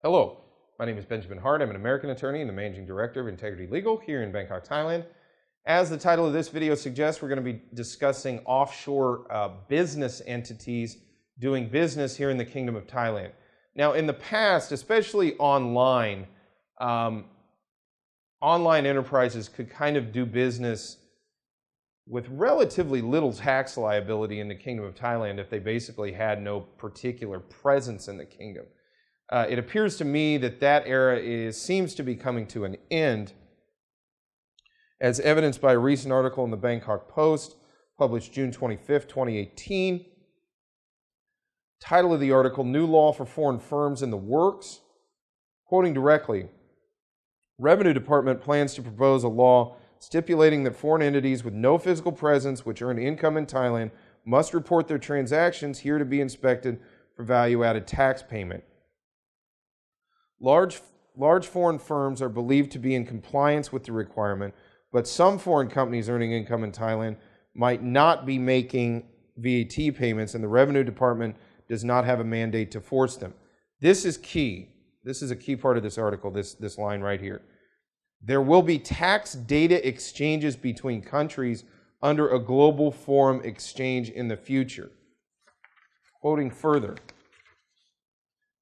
Hello, my name is Benjamin Hart. I'm an American attorney and the Managing Director of Integrity Legal here in Bangkok, Thailand. As the title of this video suggests, we're going to be discussing offshore business entities doing business here in the Kingdom of Thailand. Now, in the past, especially online, online enterprises could kind of do business with relatively little tax liability in the Kingdom of Thailand if they basically had no particular presence in the kingdom. It appears to me that that era seems to be coming to an end, as evidenced by a recent article in the Bangkok Post, published June 25th, 2018. Title of the article, New Law for Foreign Firms in the Works. Quoting directly, Revenue Department plans to propose a law stipulating that foreign entities with no physical presence which earn income in Thailand must report their transactions here to be inspected for value-added tax payment. Large foreign firms are believed to be in compliance with the requirement, but some foreign companies earning income in Thailand might not be making VAT payments, and the Revenue Department does not have a mandate to force them. This is key. This is a key part of this article, this line right here. There will be tax data exchanges between countries under a global forum exchange in the future. Quoting further,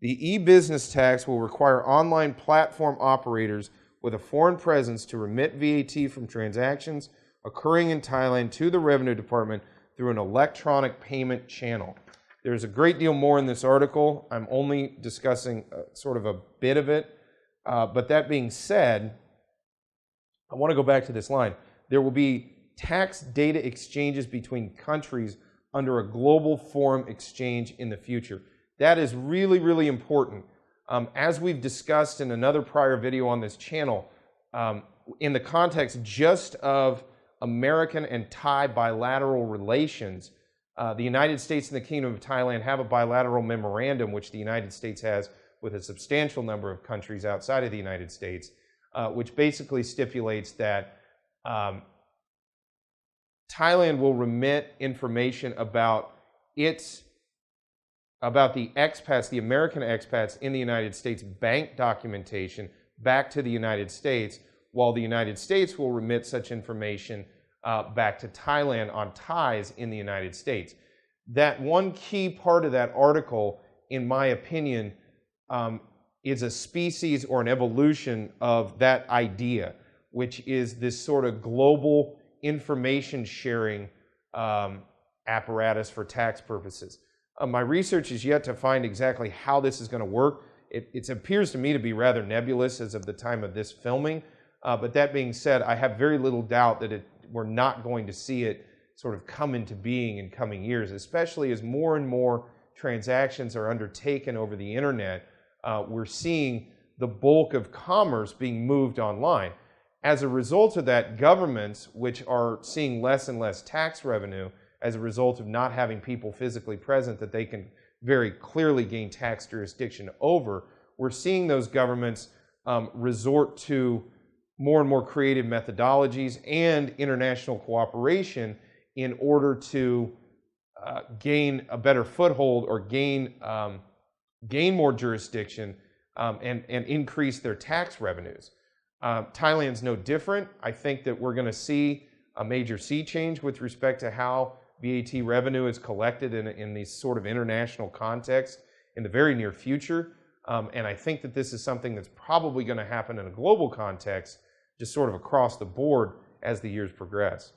the e-business tax will require online platform operators with a foreign presence to remit VAT from transactions occurring in Thailand to the Revenue Department through an electronic payment channel. There's a great deal more in this article. I'm only discussing sort of a bit of it. But that being said, I want to go back to this line. There will be tax data exchanges between countries under a global forum exchange in the future. That is really, really important. As we've discussed in another prior video on this channel, in the context just of American and Thai bilateral relations, the United States and the Kingdom of Thailand have a bilateral memorandum which the United States has with a substantial number of countries outside of the United States, which basically stipulates that Thailand will remit information about the expats, the American expats in the United States bank documentation back to the United States, while the United States will remit such information back to Thailand on ties in the United States. That one key part of that article, in my opinion, is a species or an evolution of that idea, which is this sort of global information sharing apparatus for tax purposes. My research is yet to find exactly how this is going to work. It appears to me to be rather nebulous as of the time of this filming. But that being said, I have very little doubt that we're not going to see it sort of come into being in coming years, especially as more and more transactions are undertaken over the internet. We're seeing the bulk of commerce being moved online. As a result of that, governments, which are seeing less and less tax revenue as a result of not having people physically present that they can very clearly gain tax jurisdiction over, we're seeing those governments resort to more and more creative methodologies and international cooperation in order to gain a better foothold or gain more jurisdiction and increase their tax revenues. Thailand's no different. I think that we're going to see a major sea change with respect to how VAT revenue is collected in these sort of international contexts in the very near future. And I think that this is something that's probably going to happen in a global context, just sort of across the board as the years progress.